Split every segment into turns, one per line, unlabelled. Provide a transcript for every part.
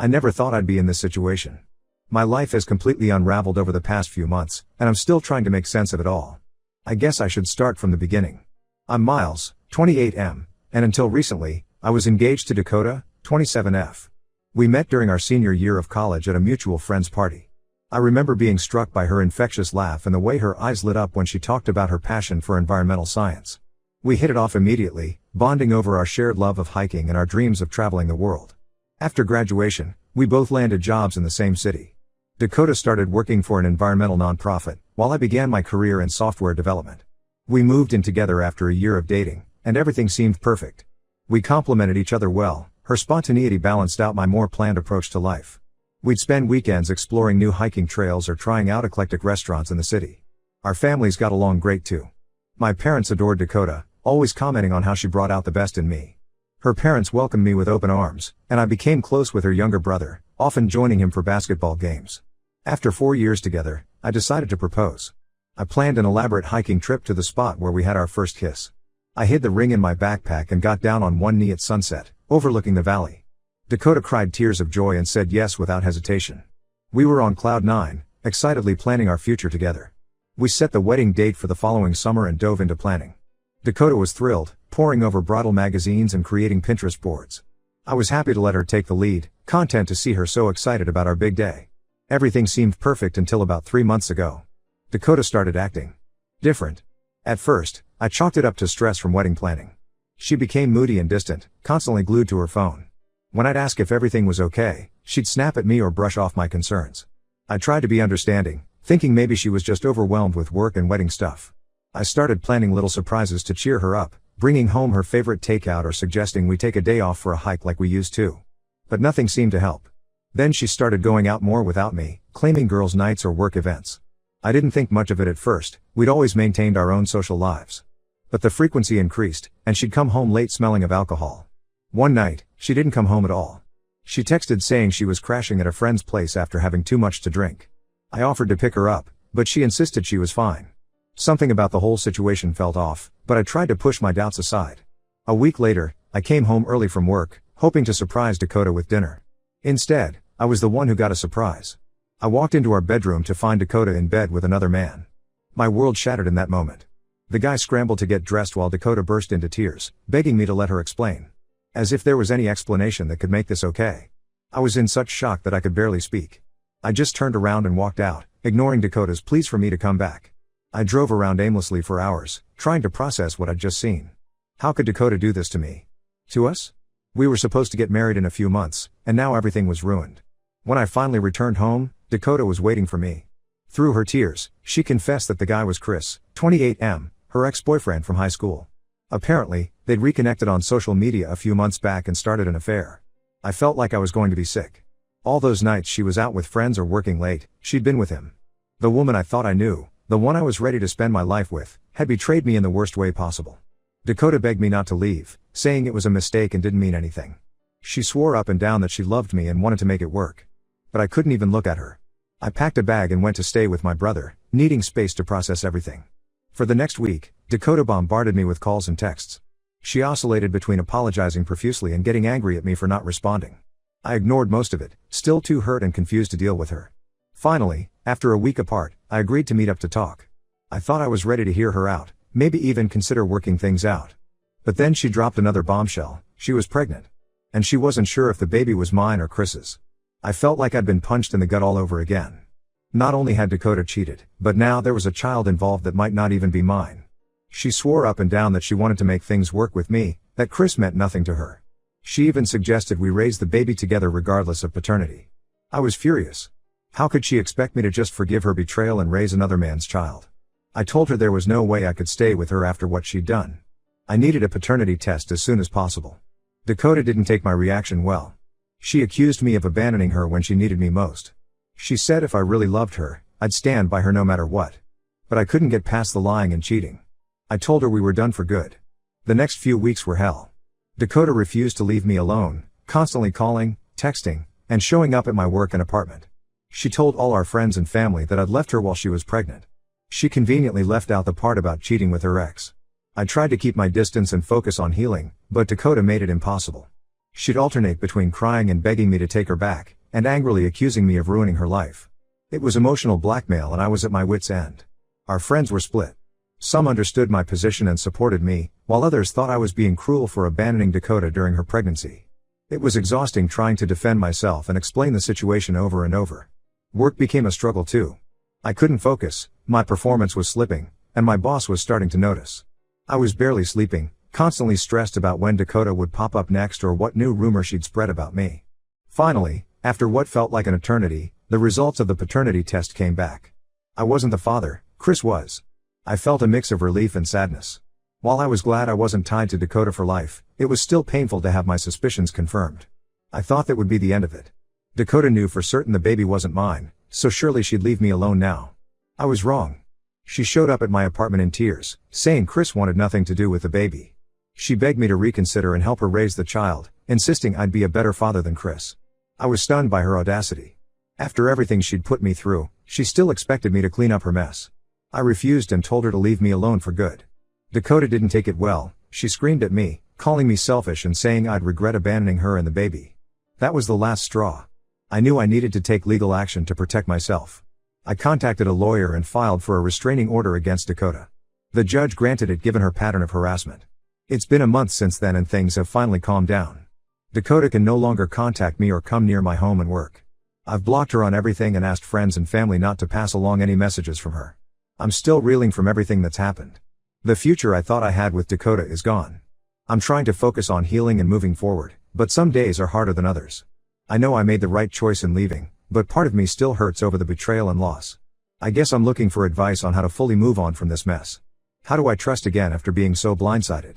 I never thought I'd be in this situation. My life has completely unraveled over the past few months, and I'm still trying to make sense of it all. I guess I should start from the beginning. I'm Miles, 28M, and until recently, I was engaged to Dakota, 27F. We met during our senior year of college at a mutual friend's party. I remember being struck by her infectious laugh and the way her eyes lit up when she talked about her passion for environmental science. We hit it off immediately, bonding over our shared love of hiking and our dreams of traveling the world. After graduation, we both landed jobs in the same city. Dakota started working for an environmental nonprofit, while I began my career in software development. We moved in together after a year of dating, and everything seemed perfect. We complemented each other well, her spontaneity balanced out my more planned approach to life. We'd spend weekends exploring new hiking trails or trying out eclectic restaurants in the city. Our families got along great too. My parents adored Dakota, always commenting on how she brought out the best in me. Her parents welcomed me with open arms, and I became close with her younger brother, often joining him for basketball games. After 4 years together, I decided to propose. I planned an elaborate hiking trip to the spot where we had our first kiss. I hid the ring in my backpack and got down on one knee at sunset, overlooking the valley. Dakota cried tears of joy and said yes without hesitation. We were on cloud 9, excitedly planning our future together. We set the wedding date for the following summer and dove into planning. Dakota was thrilled, poring over bridal magazines and creating Pinterest boards. I was happy to let her take the lead, content to see her so excited about our big day. Everything seemed perfect until about 3 months ago. Dakota started acting different. At first, I chalked it up to stress from wedding planning. She became moody and distant, constantly glued to her phone. When I'd ask if everything was okay, she'd snap at me or brush off my concerns. I tried to be understanding, thinking maybe she was just overwhelmed with work and wedding stuff. I started planning little surprises to cheer her up, bringing home her favorite takeout or suggesting we take a day off for a hike like we used to. But nothing seemed to help. Then she started going out more without me, claiming girls' nights or work events. I didn't think much of it at first, we'd always maintained our own social lives. But the frequency increased, and she'd come home late smelling of alcohol. One night, she didn't come home at all. She texted saying she was crashing at a friend's place after having too much to drink. I offered to pick her up, but she insisted she was fine. Something about the whole situation felt off, but I tried to push my doubts aside. A week later, I came home early from work, hoping to surprise Dakota with dinner. Instead, I was the one who got a surprise. I walked into our bedroom to find Dakota in bed with another man. My world shattered in that moment. The guy scrambled to get dressed while Dakota burst into tears, begging me to let her explain. As if there was any explanation that could make this okay. I was in such shock that I could barely speak. I just turned around and walked out, ignoring Dakota's pleas for me to come back. I drove around aimlessly for hours, trying to process what I'd just seen. How could Dakota do this to me? To us? We were supposed to get married in a few months, and now everything was ruined. When I finally returned home, Dakota was waiting for me. Through her tears, she confessed that the guy was Chris, 28M, her ex-boyfriend from high school. Apparently, they'd reconnected on social media a few months back and started an affair. I felt like I was going to be sick. All those nights she was out with friends or working late, she'd been with him. The woman I thought I knew, the one I was ready to spend my life with, had betrayed me in the worst way possible. Dakota begged me not to leave, saying it was a mistake and didn't mean anything. She swore up and down that she loved me and wanted to make it work. But I couldn't even look at her. I packed a bag and went to stay with my brother, needing space to process everything. For the next week, Dakota bombarded me with calls and texts. She oscillated between apologizing profusely and getting angry at me for not responding. I ignored most of it, still too hurt and confused to deal with her. Finally, after a week apart, I agreed to meet up to talk. I thought I was ready to hear her out, maybe even consider working things out. But then she dropped another bombshell. She was pregnant. And she wasn't sure if the baby was mine or Chris's. I felt like I'd been punched in the gut all over again. Not only had Dakota cheated, but now there was a child involved that might not even be mine. She swore up and down that she wanted to make things work with me, that Chris meant nothing to her. She even suggested we raise the baby together regardless of paternity. I was furious. How could she expect me to just forgive her betrayal and raise another man's child? I told her there was no way I could stay with her after what she'd done. I needed a paternity test as soon as possible. Dakota didn't take my reaction well. She accused me of abandoning her when she needed me most. She said if I really loved her, I'd stand by her no matter what. But I couldn't get past the lying and cheating. I told her we were done for good. The next few weeks were hell. Dakota refused to leave me alone, constantly calling, texting, and showing up at my work and apartment. She told all our friends and family that I'd left her while she was pregnant. She conveniently left out the part about cheating with her ex. I tried to keep my distance and focus on healing, but Dakota made it impossible. She'd alternate between crying and begging me to take her back, and angrily accusing me of ruining her life. It was emotional blackmail and I was at my wit's end. Our friends were split. Some understood my position and supported me, while others thought I was being cruel for abandoning Dakota during her pregnancy. It was exhausting trying to defend myself and explain the situation over and over. Work became a struggle too. I couldn't focus, my performance was slipping, and my boss was starting to notice. I was barely sleeping, constantly stressed about when Dakota would pop up next or what new rumor she'd spread about me. Finally, after what felt like an eternity, the results of the paternity test came back. I wasn't the father, Chris was. I felt a mix of relief and sadness. While I was glad I wasn't tied to Dakota for life, it was still painful to have my suspicions confirmed. I thought that would be the end of it. Dakota knew for certain the baby wasn't mine, so surely she'd leave me alone now. I was wrong. She showed up at my apartment in tears, saying Chris wanted nothing to do with the baby. She begged me to reconsider and help her raise the child, insisting I'd be a better father than Chris. I was stunned by her audacity. After everything she'd put me through, she still expected me to clean up her mess. I refused and told her to leave me alone for good. Dakota didn't take it well. She screamed at me, calling me selfish and saying I'd regret abandoning her and the baby. That was the last straw. I knew I needed to take legal action to protect myself. I contacted a lawyer and filed for a restraining order against Dakota. The judge granted it given her pattern of harassment. It's been a month since then and things have finally calmed down. Dakota can no longer contact me or come near my home and work. I've blocked her on everything and asked friends and family not to pass along any messages from her. I'm still reeling from everything that's happened. The future I thought I had with Dakota is gone. I'm trying to focus on healing and moving forward, but some days are harder than others. I know I made the right choice in leaving, but part of me still hurts over the betrayal and loss. I guess I'm looking for advice on how to fully move on from this mess. How do I trust again after being so blindsided?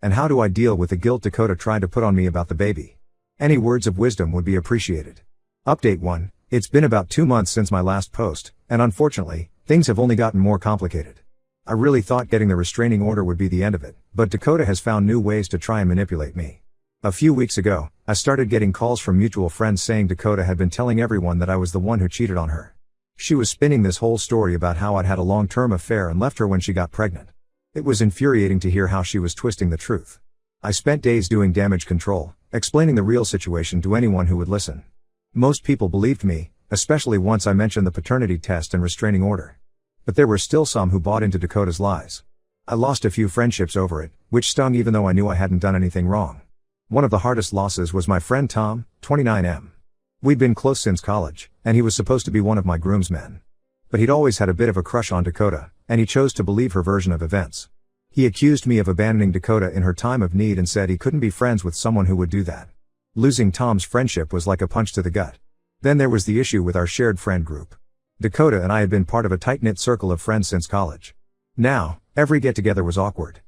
And how do I deal with the guilt Dakota tried to put on me about the baby? Any words of wisdom would be appreciated. Update 1. It's been about 2 months since my last post, and unfortunately, things have only gotten more complicated. I really thought getting the restraining order would be the end of it, but Dakota has found new ways to try and manipulate me. A few weeks ago, I started getting calls from mutual friends saying Dakota had been telling everyone that I was the one who cheated on her. She was spinning this whole story about how I'd had a long-term affair and left her when she got pregnant. It was infuriating to hear how she was twisting the truth. I spent days doing damage control, explaining the real situation to anyone who would listen. Most people believed me, especially once I mentioned the paternity test and restraining order. But there were still some who bought into Dakota's lies. I lost a few friendships over it, which stung even though I knew I hadn't done anything wrong. One of the hardest losses was my friend Tom, 29M. We'd been close since college, and he was supposed to be one of my groomsmen. But he'd always had a bit of a crush on Dakota, and he chose to believe her version of events. He accused me of abandoning Dakota in her time of need and said he couldn't be friends with someone who would do that. Losing Tom's friendship was like a punch to the gut. Then there was the issue with our shared friend group. Dakota and I had been part of a tight-knit circle of friends since college. Now, every get-together was awkward.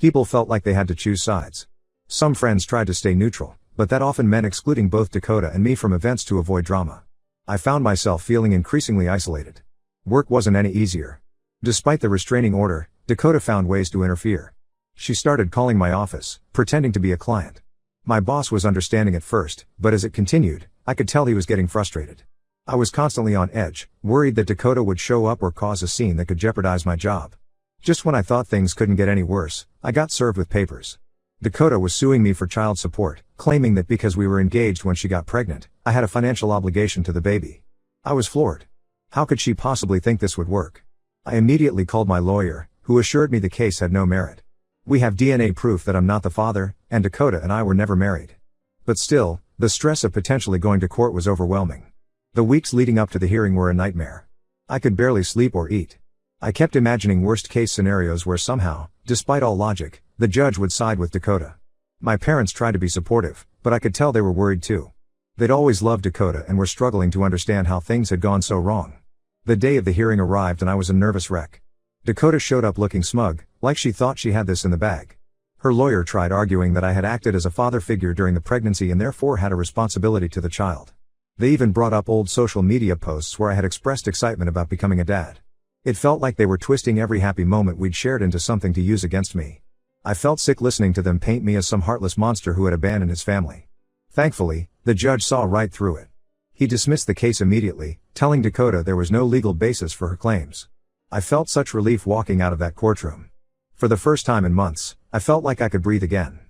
People felt like they had to choose sides. Some friends tried to stay neutral, but that often meant excluding both Dakota and me from events to avoid drama. I found myself feeling increasingly isolated. Work wasn't any easier. Despite the restraining order, Dakota found ways to interfere. She started calling my office, pretending to be a client. My boss was understanding at first, but as it continued, I could tell he was getting frustrated. I was constantly on edge, worried that Dakota would show up or cause a scene that could jeopardize my job. Just when I thought things couldn't get any worse, I got served with papers. Dakota was suing me for child support, claiming that because we were engaged when she got pregnant, I had a financial obligation to the baby. I was floored. How could she possibly think this would work? I immediately called my lawyer, who assured me the case had no merit. We have DNA proof that I'm not the father, and Dakota and I were never married. But still, the stress of potentially going to court was overwhelming. The weeks leading up to the hearing were a nightmare. I could barely sleep or eat. I kept imagining worst-case scenarios where somehow, despite all logic, the judge would side with Dakota. My parents tried to be supportive, but I could tell they were worried too. They'd always loved Dakota and were struggling to understand how things had gone so wrong. The day of the hearing arrived and I was a nervous wreck. Dakota showed up looking smug, like she thought she had this in the bag. Her lawyer tried arguing that I had acted as a father figure during the pregnancy and therefore had a responsibility to the child. They even brought up old social media posts where I had expressed excitement about becoming a dad. It felt like they were twisting every happy moment we'd shared into something to use against me. I felt sick listening to them paint me as some heartless monster who had abandoned his family. Thankfully, the judge saw right through it. He dismissed the case immediately, telling Dakota there was no legal basis for her claims. I felt such relief walking out of that courtroom. For the first time in months, I felt like I could breathe again.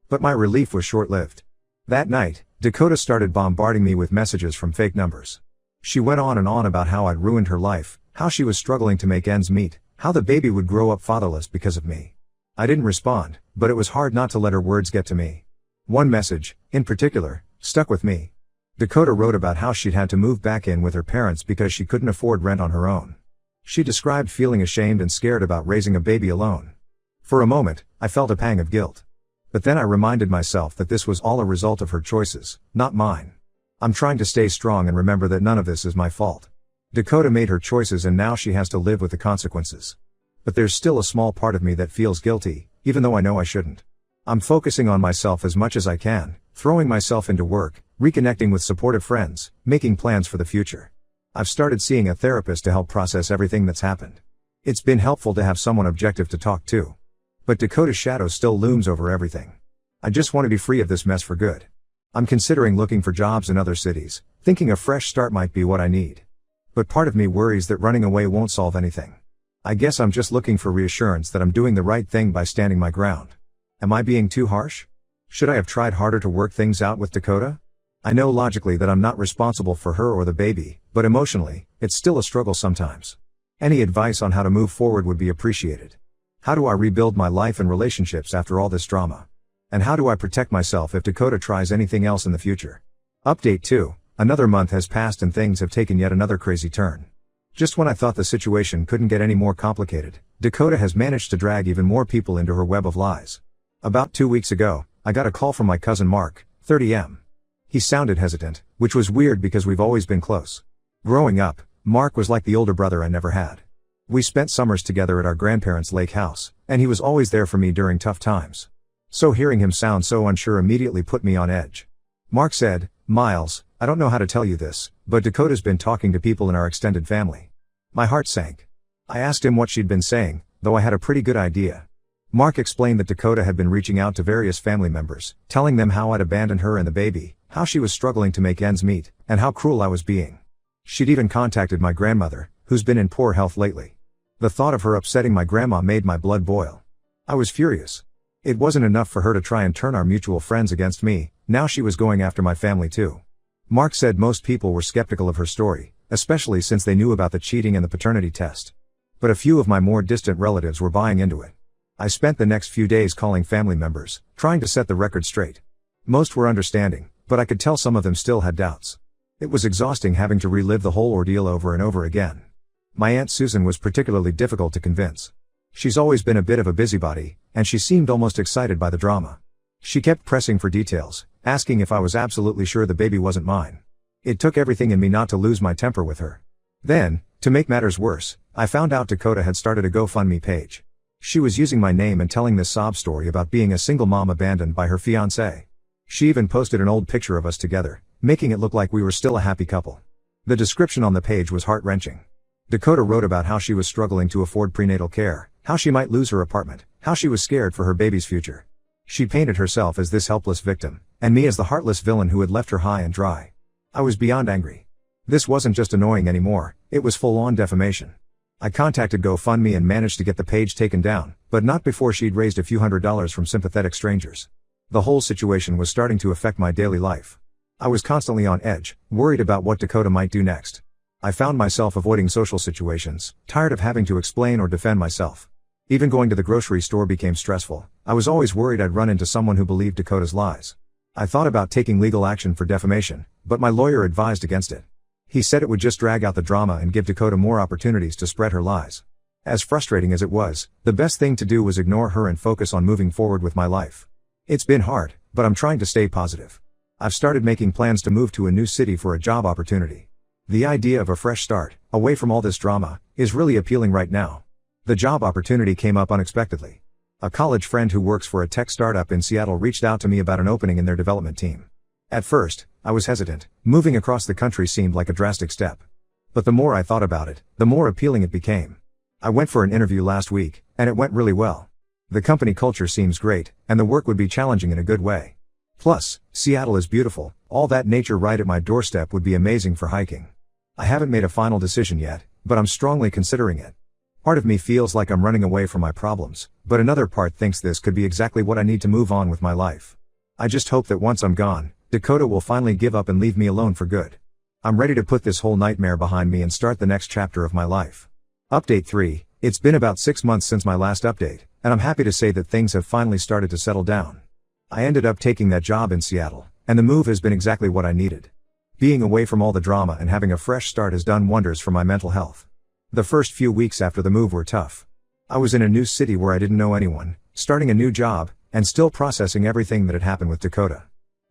But my relief was short-lived. That night, Dakota started bombarding me with messages from fake numbers. She went on and on about how I'd ruined her life, how she was struggling to make ends meet, how the baby would grow up fatherless because of me. I didn't respond, but it was hard not to let her words get to me. One message, in particular, stuck with me. Dakota wrote about how she'd had to move back in with her parents because she couldn't afford rent on her own. She described feeling ashamed and scared about raising a baby alone. For a moment, I felt a pang of guilt. But then I reminded myself that this was all a result of her choices, not mine. I'm trying to stay strong and remember that none of this is my fault. Dakota made her choices and now she has to live with the consequences. But there's still a small part of me that feels guilty, even though I know I shouldn't. I'm focusing on myself as much as I can, throwing myself into work, reconnecting with supportive friends, making plans for the future. I've started seeing a therapist to help process everything that's happened. It's been helpful to have someone objective to talk to. But Dakota's shadow still looms over everything. I just want to be free of this mess for good. I'm considering looking for jobs in other cities, thinking a fresh start might be what I need. But part of me worries that running away won't solve anything. I guess I'm just looking for reassurance that I'm doing the right thing by standing my ground. Am I being too harsh? Should I have tried harder to work things out with Dakota? I know logically that I'm not responsible for her or the baby, but emotionally, it's still a struggle sometimes. Any advice on how to move forward would be appreciated. How do I rebuild my life and relationships after all this drama? And how do I protect myself if Dakota tries anything else in the future? Update 2. Another month has passed and things have taken yet another crazy turn. Just when I thought the situation couldn't get any more complicated, Dakota has managed to drag even more people into her web of lies. About 2 weeks ago, I got a call from my cousin Mark, 30M. He sounded hesitant, which was weird because we've always been close. Growing up, Mark was like the older brother I never had. We spent summers together at our grandparents' lake house, and he was always there for me during tough times. So hearing him sound so unsure immediately put me on edge. Mark said, "Miles, I don't know how to tell you this, but Dakota's been talking to people in our extended family." My heart sank. I asked him what she'd been saying, though I had a pretty good idea. Mark explained that Dakota had been reaching out to various family members, telling them how I'd abandoned her and the baby, how she was struggling to make ends meet, and how cruel I was being. She'd even contacted my grandmother, who's been in poor health lately. The thought of her upsetting my grandma made my blood boil. I was furious. It wasn't enough for her to try and turn our mutual friends against me, now she was going after my family too. Mark said most people were skeptical of her story, especially since they knew about the cheating and the paternity test. But a few of my more distant relatives were buying into it. I spent the next few days calling family members, trying to set the record straight. Most were understanding, but I could tell some of them still had doubts. It was exhausting having to relive the whole ordeal over and over again. My Aunt Susan was particularly difficult to convince. She's always been a bit of a busybody, and she seemed almost excited by the drama. She kept pressing for details, asking if I was absolutely sure the baby wasn't mine. It took everything in me not to lose my temper with her. Then, to make matters worse, I found out Dakota had started a GoFundMe page. She was using my name and telling this sob story about being a single mom abandoned by her fiancé. She even posted an old picture of us together, making it look like we were still a happy couple. The description on the page was heart-wrenching. Dakota wrote about how she was struggling to afford prenatal care, how she might lose her apartment, how she was scared for her baby's future. She painted herself as this helpless victim, and me as the heartless villain who had left her high and dry. I was beyond angry. This wasn't just annoying anymore, it was full-on defamation. I contacted GoFundMe and managed to get the page taken down, but not before she'd raised a few $100s from sympathetic strangers. The whole situation was starting to affect my daily life. I was constantly on edge, worried about what Dakota might do next. I found myself avoiding social situations, tired of having to explain or defend myself. Even going to the grocery store became stressful. I was always worried I'd run into someone who believed Dakota's lies. I thought about taking legal action for defamation, but my lawyer advised against it. He said it would just drag out the drama and give Dakota more opportunities to spread her lies. As frustrating as it was, the best thing to do was ignore her and focus on moving forward with my life. It's been hard, but I'm trying to stay positive. I've started making plans to move to a new city for a job opportunity. The idea of a fresh start, away from all this drama, is really appealing right now. The job opportunity came up unexpectedly. A college friend who works for a tech startup in Seattle reached out to me about an opening in their development team. At first, I was hesitant. Moving across the country seemed like a drastic step. But the more I thought about it, the more appealing it became. I went for an interview last week, and it went really well. The company culture seems great, and the work would be challenging in a good way. Plus, Seattle is beautiful, all that nature right at my doorstep would be amazing for hiking. I haven't made a final decision yet, but I'm strongly considering it. Part of me feels like I'm running away from my problems, but another part thinks this could be exactly what I need to move on with my life. I just hope that once I'm gone, Dakota will finally give up and leave me alone for good. I'm ready to put this whole nightmare behind me and start the next chapter of my life. Update 3. It's been about 6 months since my last update, and I'm happy to say that things have finally started to settle down. I ended up taking that job in Seattle, and the move has been exactly what I needed. Being away from all the drama and having a fresh start has done wonders for my mental health. The first few weeks after the move were tough. I was in a new city where I didn't know anyone, starting a new job, and still processing everything that had happened with Dakota.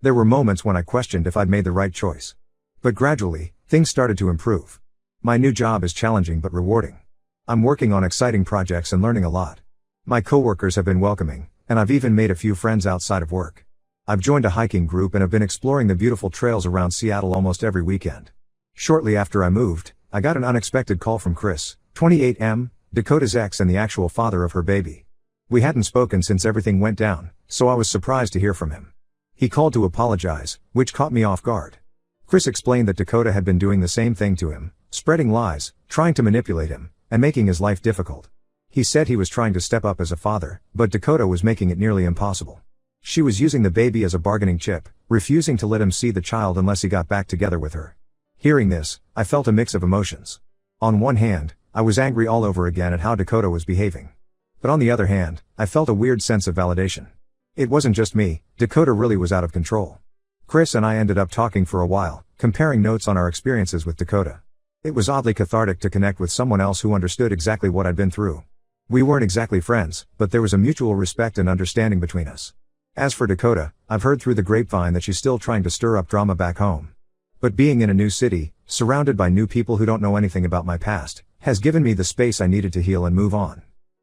There were moments when I questioned if I'd made the right choice. But gradually, things started to improve. My new job is challenging but rewarding. I'm working on exciting projects and learning a lot. My coworkers have been welcoming, and I've even made a few friends outside of work. I've joined a hiking group and have been exploring the beautiful trails around Seattle almost every weekend. Shortly after I moved, I got an unexpected call from Chris, 28M, Dakota's ex and the actual father of her baby. We hadn't spoken since everything went down, so I was surprised to hear from him. He called to apologize, which caught me off guard. Chris explained that Dakota had been doing the same thing to him, spreading lies, trying to manipulate him, and making his life difficult. He said he was trying to step up as a father, but Dakota was making it nearly impossible. She was using the baby as a bargaining chip, refusing to let him see the child unless he got back together with her. Hearing this, I felt a mix of emotions. On one hand, I was angry all over again at how Dakota was behaving. But on the other hand, I felt a weird sense of validation. It wasn't just me, Dakota really was out of control. Chris and I ended up talking for a while, comparing notes on our experiences with Dakota. It was oddly cathartic to connect with someone else who understood exactly what I'd been through. We weren't exactly friends, but there was a mutual respect and understanding between us. As for Dakota, I've heard through the grapevine that she's still trying to stir up drama back home. But being in a new city, surrounded by new people who don't know anything about my past, has given me the space I needed to heal and move on.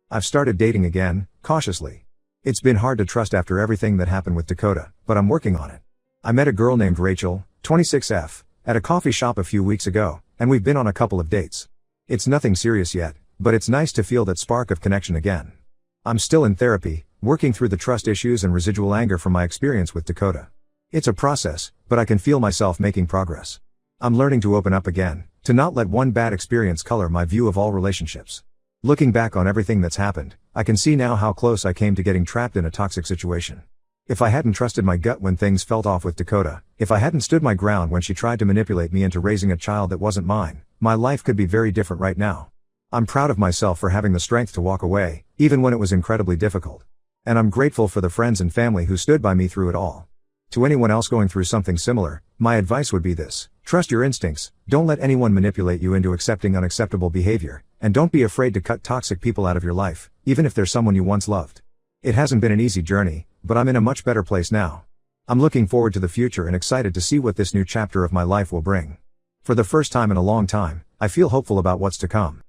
I've started dating again, cautiously. It's been hard to trust after everything that happened with Dakota, but I'm working on it. I met a girl named Rachel, 26F, at a coffee shop a few weeks ago, and we've been on a couple of dates. It's nothing serious yet, but it's nice to feel that spark of connection again. I'm still in therapy, working through the trust issues and residual anger from my experience with Dakota. It's a process, but I can feel myself making progress. I'm learning to open up again, to not let one bad experience color my view of all relationships. Looking back on everything that's happened, I can see now how close I came to getting trapped in a toxic situation. If I hadn't trusted my gut when things felt off with Dakota, if I hadn't stood my ground when she tried to manipulate me into raising a child that wasn't mine, my life could be very different right now. I'm proud of myself for having the strength to walk away, even when it was incredibly difficult. And I'm grateful for the friends and family who stood by me through it all. To anyone else going through something similar, my advice would be this: trust your instincts, don't let anyone manipulate you into accepting unacceptable behavior, and don't be afraid to cut toxic people out of your life, even if they're someone you once loved. It hasn't been an easy journey, but I'm in a much better place now. I'm looking forward to the future and excited to see what this new chapter of my life will bring. For the first time in a long time, I feel hopeful about what's to come.